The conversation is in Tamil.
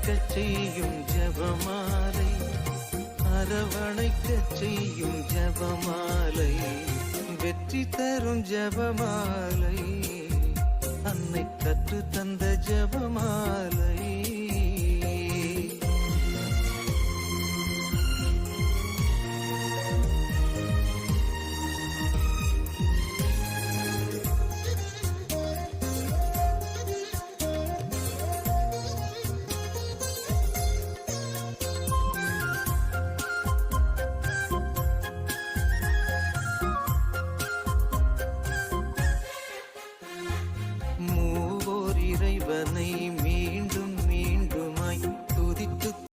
அரவணைக்கச் செய்யும் ஜெபமாலை, அரவணைக்கச் செய்யும் ஜெபமாலை, வெற்றி தரும் ஜெபமாலை, அன்னை கற்று தந்த ஜெபமாலை. மூவோர் இறைவனை